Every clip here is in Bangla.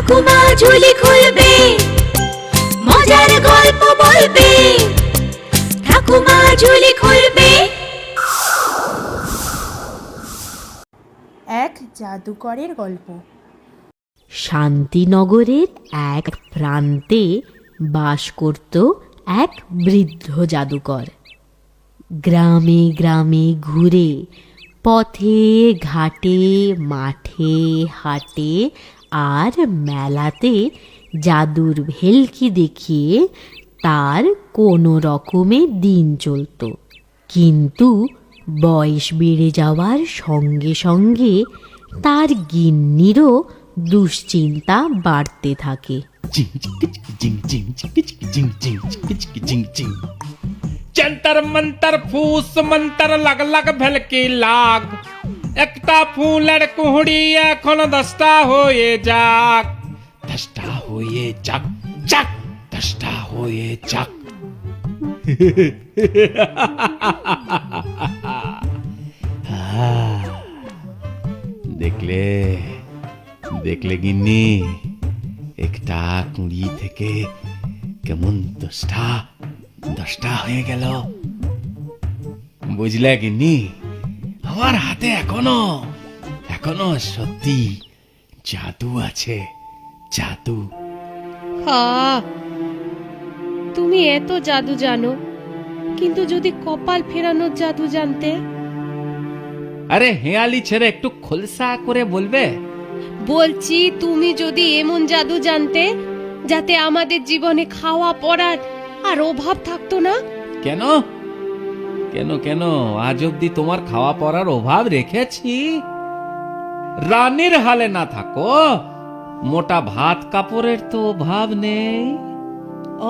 ঠাকুমা ঝুলি খুলবে, মজার গল্প বলবে, ঠাকুমা ঝুলি খুলবে। এক জাদুকরের গল্প। শান্তিনগরের এক প্রান্তে বাস করত এক বৃদ্ধ জাদুকর। গ্রামে গ্রামে ঘুরে, পথে ঘাটে, মাঠে হাটে আর মেলাতে জাদুর ভেলকি দেখিয়ে তার কোনো রকমে দিন চলত। কিন্তু বয়স বেড়ে যাওয়ার সঙ্গে সঙ্গে তার গিন্নিরও দুশ্চিন্তা বাড়তে থাকে। जंतर मंतर फूस मंतर लग लग भेलकी लाग, একটা ফুলের কুহুড়ি এখন 10টা হয়ে যাক, 10টা হয়ে যাক যাক, 10টা হয়ে যাক। দেখলে দেখলে গিন্নি, একটা কুড়ি থেকে কেমন 10টা হয়ে গেল, বুঝলে গিন্নি? আমার হাতে এখনো সত্যি জাদু আছে, জাদু। তুমি এত জাদু জানো, কিন্তু যদি কপাল ফেরানোর জাদু জানতে? আরে হেয়ালি ছেড়ে একটু খোলসা করে বলবে। বলছি, তুমি যদি এমন জাদু জানতে যাতে আমাদের জীবনে খাওয়া পড়ার আর অভাব থাকতো না। কেন কেন কেন আজ অব্দি তোমার খাওয়া পড়ার অভাব রেখেছি? রানীর হালে না থাকো, মোটা ভাত কাপড়ের তো অভাব নেই।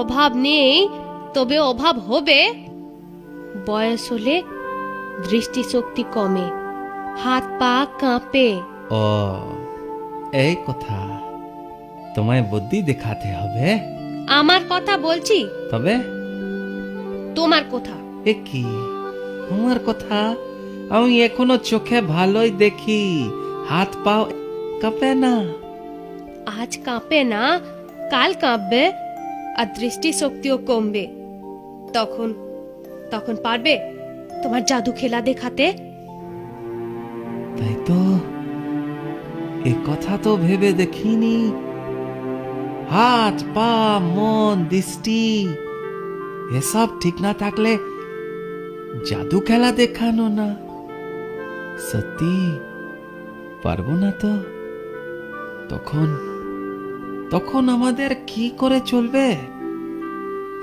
অভাব নেই, তবে অভাব হবে। বয়স হলে দৃষ্টিশক্তি কমে, হাত পা কাঁপে। ও এই কথা, তোমায় বুদ্ধি দেখাতে হবে। আমার কথা বলছি, তবে তোমার কথা। এ কি আমার কথা? আমি এখনো চোখে ভালোই দেখি, হাত পাও কাঁপে না। আজ কাঁপে না, কাল কাঁপবে, আর দৃষ্টিশক্তিও কমবে। তখন পারবে তোমার জাদু খেলা দেখাতে? তাই তো, এ কথা তো ভেবে দেখিনি। হাত পা মন দৃষ্টি এসব ঠিক না থাকলে জাদু খেলা দেখানো না, সত্যি পারবো না তো। তখন আমাদের কি করে চলবে?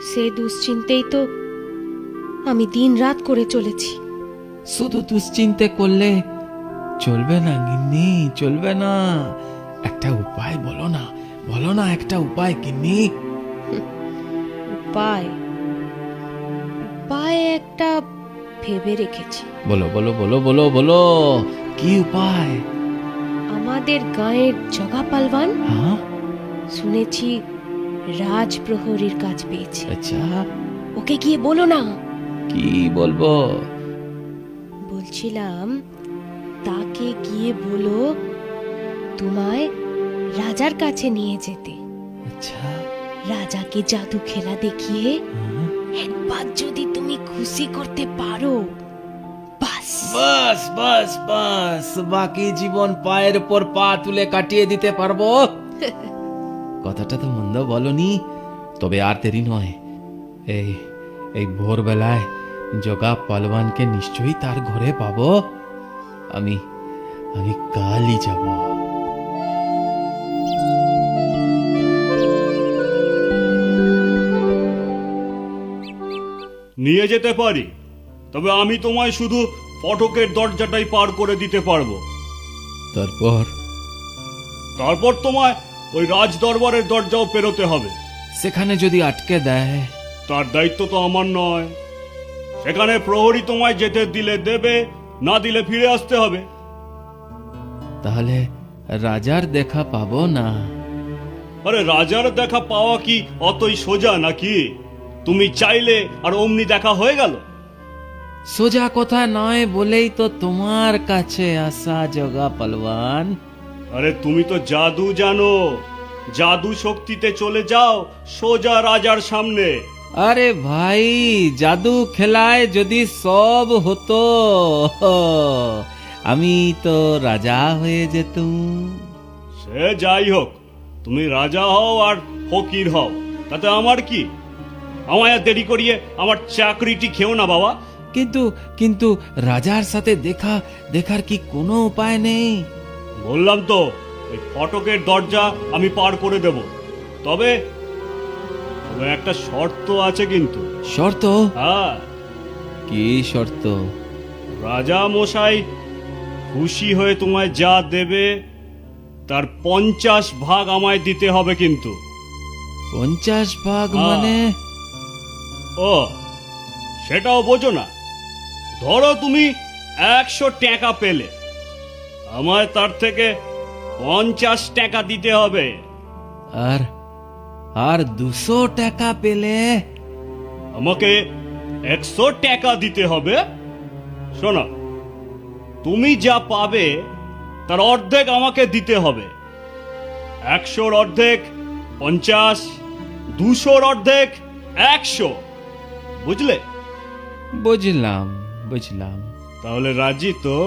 সে দুশ্চিন্তেই তো আমি দিন রাত করে চলেছি। শুধু দুশ্চিন্তে করলে চলবে না গিন্নি, চলবে না। একটা উপায় বলো না, বলো না একটা উপায় গিন্নি। উপায় একটা ভেবে রেখেছি। বলো বলো বলো বলো বলো, কি উপায়? আমাদের গাঁয়ের জগা পালওয়ান হ্যাঁ, শুনেছি রাজপ্রহরীর কাজ পেয়েছে। আচ্ছা, ওকে গিয়ে বলো না। কি বলবো? বলছিলাম, তাকে গিয়ে বলো তোমায় রাজার কাছে নিয়ে যেতে। আচ্ছা, রাজাকে জাদু খেলা দেখিয়ে হ্যাঁ। একবার যদি তুমি খুশি করতে পারো, বাস বাস বাস বাস, বাকি জীবন পায়ের উপর পা তুলে কাটিয়ে দিতে পারবো। কথাটা তো মন্দ বলনি, তবে আর দেরি নয়। এই ভোরবেলায় জগা পালওয়ানকে নিশ্চয়ই তার ঘরে পাবো। আমি কালই যাব। নিয়ে যেতে পারি, তবে আমি তোমায় শুধু ফটকের দরজাটাই পার করে দিতে পারবো। তারপর তোমায় ওই রাজ দরবারের দরজাও পেরোতে হবে। সেখানে যদি আটকে দেয়? তার দায়িত্ব তো আমার নয়। সেখানে প্রহরী তোমায় যেতে দিলে দেবে, না দিলে ফিরে আসতে হবে। তাহলে রাজার দেখা পাবো না? আরে রাজার দেখা পাওয়া কি অতই সোজা নাকি? তুমি চাইলে আর অমনি দেখা হয়ে গেল? সোজা কথা নয় বলেই তো তোমার কাছে আসা জগা পালওয়ান। আরে তুমি তো জাদু জানো, জাদু শক্তিতে চলে যাও সোজা রাজার সামনে। আরে ভাই, জাদু খেলায় যদি সব হতো, আমি তো রাজা হয়ে যেতুম। সে যাই হোক, তুমি রাজা হও আর ফকির হও, তাতে আমার কি? আমায় আর দেরি করিয়ে আমার চাকরিটি খেও না বাবা। কিন্তু কিন্তু রাজার সাথে দেখার কি কোনো উপায় নেই? বললাম তো, ওই ফটকের দরজা আমি পার করে দেব। তবে তবে একটা শর্ত আছে কিন্তু। শর্ত? হ্যাঁ, কি শর্ত? রাজা মশাই খুশি হয়ে তোমায় যা দেবে তার 50 ভাগ আমায় দিতে হবে কিন্তু। 50 ভাগ হ্যাঁ। মানে? ও, সেটাও বোঝো না? ধরো তুমি 100 টাকা পেলে, আমায় তার থেকে 50 টাকা দিতে হবে। আর আর 200 টাকা পেলে? আমাকে 100 টাকা দিতে হবে। শোনো, তুমি যা পাবে তার অর্ধেক আমাকে দিতে হবে। 100-র অর্ধেক 50, 200-র অর্ধেক 100, বুঝলে? বুঝলাম। তাহলে রাজি তো?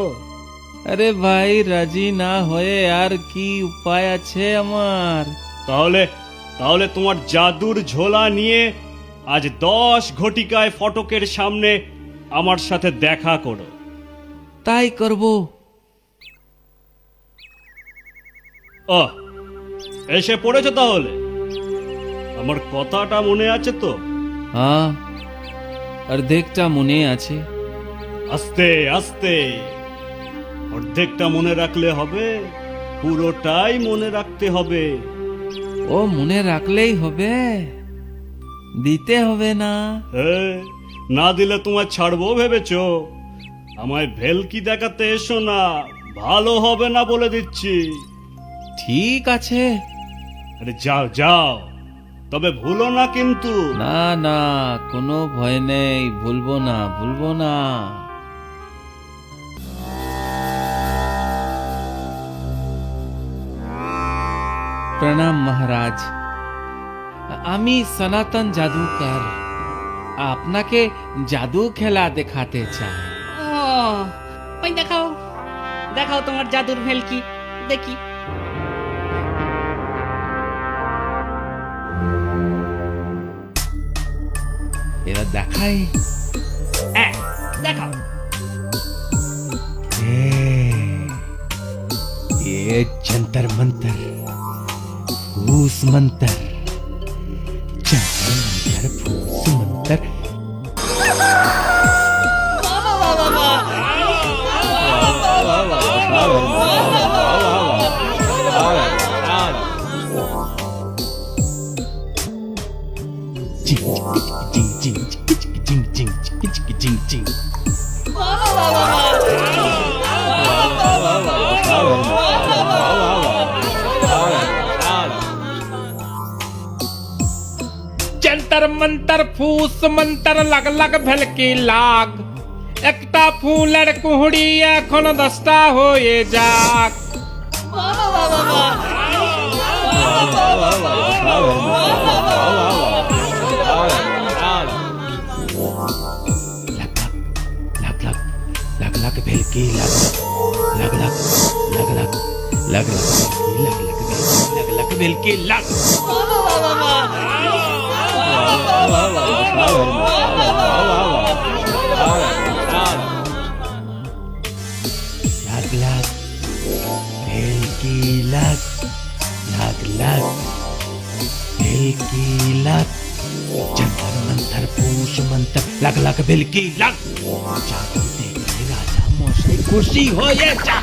আরে ভাই, রাজি না হয়ে আর কি উপায় আছে আমার? তাহলে তোমার জাদুর ঝোলা নিয়ে আজ 10 ঘটিকায় ফটকের সামনে আমার সাথে দেখা করো। তাই করব। ও, এসে পড়েছো তাহলে? আমার কথাটা মনে আছে তো? হ্যাঁ, অর্ধেকটা মনে আছে। আস্তে আস্তে, অর্ধেকটা মনে রাখলে হবে, পুরোটাই মনে রাখতে হবে। ও, মনে রাখলেই হবে? দিতে হবে না? হ্যাঁ, না দিলে তোমায় ছাড়বো ভেবেছো? আমায় ভেলকি দেখাতে এসো না, ভালো হবে না বলে দিচ্ছি। ঠিক আছে। আরে যাও যাও, তবে ভুলো না কিন্তু। না না, কোনো ভয় নেই, ভুলবো না। প্রণাম মহারাজ, আমি সনাতন জাদুকর, আপনাকে জাদু খেলা দেখাতে চাই। ও, ওই দেখাও দেখাও তোমার জাদুর ভেলকি দেখি। এবার দেখাই। দেখাও। ये जंतर मंतर, फूस मंतर, जंतर मंतर, फूस मंतर। जंतर मंतर फूस मंतर लग लग ভেলকি লাগ, একটা ফুলের কুহুড়ি এখন 10টা হয়ে যাক। लग लग भेलकी लग लग लग लग लग लग लग लग भेलकी लग। लग लग भेलकी लग लग लग भेलकी लग, जंतर मंतर फूस मंतर लग लग भेलकी लग। जादू देखले राजा मशाई खुशी হয়ে যা।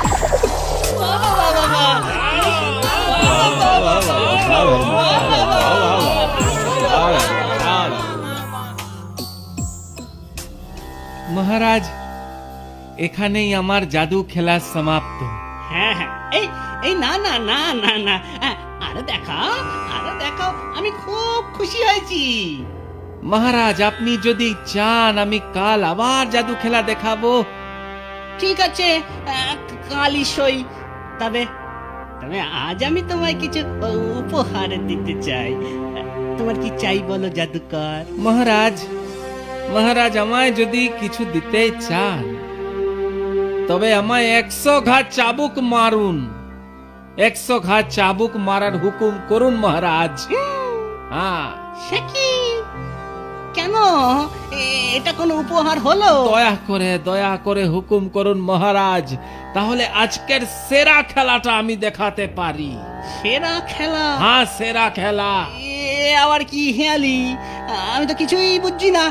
মহারাজ, এখানেই আমার জাদু খেলা সমাপ্ত। হ্যাঁ হ্যাঁ, এই এই না না না না না, আরো দেখাও, আমি খুব খুশি হয়েছি। মহারাজ, আপনি যদি চান আমি কাল আবার জাদু খেলা দেখাবো। ঠিক আছে, কালই সই। তবে তবে আজ আমি তোমায় কিছু উপহার দিতে চাই। তোমার কি চাই বলো জাদুকর? মহারাজ, মহারাজ আমায় যদি কিছু দিতে চান তবে আমায় 100 ঘা চাবুক মারুন। 100 ঘা চাবুক মারার হুকুম করুন মহারাজ। হ্যাঁ, সে কি? কেন? এটা কোনো উপহার হলো? দয়া করে হুকুম করুন মহারাজ, তাহলে আজকের সেরা খেলাটা আমি দেখাতে পারি। সেরা খেলা? হ্যাঁ, সেরা খেলা। এ আবার কি হেয়ালি? আমি তো কিছুই বুঝছি না।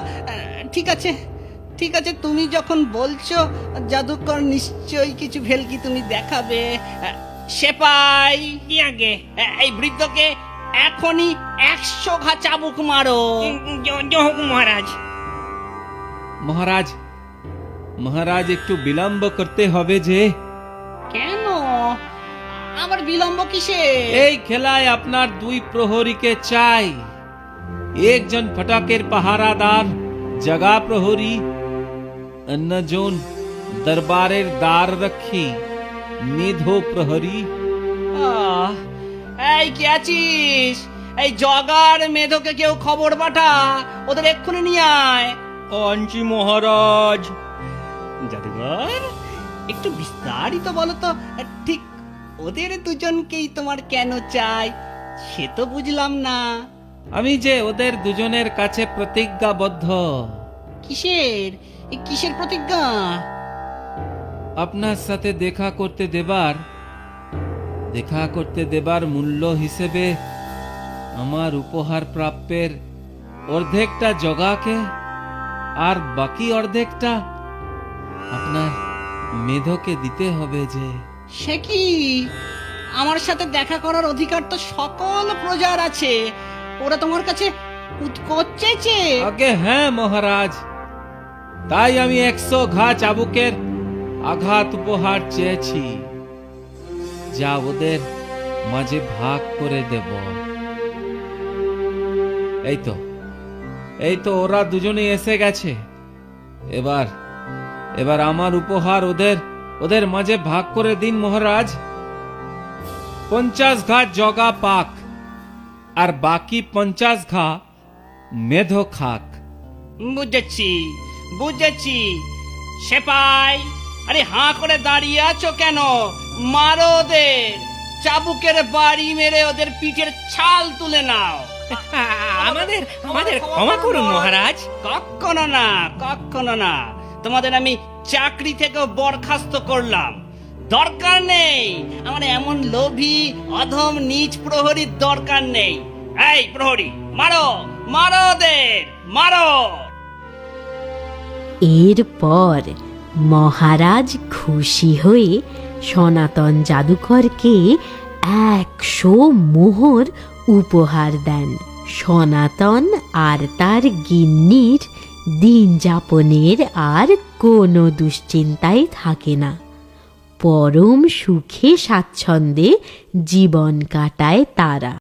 ঠিক আছে, ঠিক আছে, তুমি যখন বলছো জাদুকর, নিশ্চয়ই কিছু ভেলকি তুমি দেখাবে। সেপাই, কি আগে এই বৃদ্ধকে এখনই 100 ঘা চাবুক মারো। মহারাজ। মহারাজ, মহারাজ একটু বিলম্ব করতে হবে যে। কেন আবার বিলম্ব কিসে? এই খেলায় আপনার 2 প্রহরীকে চাই। একজন ফটাকের পাহারাদার জগা প্রহরী, অন্যজন দরবারের দ্বার রক্ষী মেধো প্রহরী। এই কে আছিস? এই জগার মেধোকে কেউ খবর পাঠা, ওদের এক্ষুনি নিয়ে আয়। আনছি মহারাজ। জাদুঘর, একটু বিস্তারিত বলো তো, ঠিক ওদের দুজনকেই তোমার কেন চাই সে তো বুঝলাম না। আমি যে ওদের দুজনের কাছে প্রতিজ্ঞাবদ্ধ। কিসের? কিসের প্রতিজ্ঞা? আপনার সাথে দেখা করতে দেবার মূল্য হিসেবে আমার উপহার প্রাপ্যের অর্ধেকটা জগাকে আর বাকি অর্ধেকটা আপনার মেধোকে দিতে হবে যে। সে কি? আমার সাথে দেখা করার অধিকার তো সকল প্রজার আছে, ওরা তোমার কাছে উৎকোচ চেয়েছে। আগে হ্যাঁ মহারাজ, তাই আমি 100 ঘা চাবুকের আঘাত উপহার চেয়েছি, যা ওদের মাঝে ভাগ করে দেব। এই তো ওরা দুজনে এসে গেছে। এবার আমার উপহার ওদের মাঝে ভাগ করে দিন মহারাজ। 50 ঘা জগা পাক আর বাকি 50 ঘা মেধো খাক। বুঝেছি। সেপাই, আরে হাঁ করে দাঁড়িয়ে আছো কেন? মারো ওদের, চাবুকের বাড়ি মেরে ওদের পিঠের ছাল তুলে নাও। আমাদের ক্ষমা করুন মহারাজ। কখনো না। তোমাদের আমি চাকরি থেকে বরখাস্ত করলাম। দরকার নেই আমার এমন লোভী অধম নীচ প্রহরীর, দরকার নেই। এই প্রহরী, মারো ওদের, মারো। এরপর মহারাজ খুশি হয়ে সনাতন জাদুকরকে 100 মোহর উপহার দেন। সনাতন আর তার গিন্নির দিন যাপনের আর কোনো দুশ্চিন্তাই থাকে না। পরম সুখে স্বাচ্ছন্দ্যে জীবন কাটায় তারা।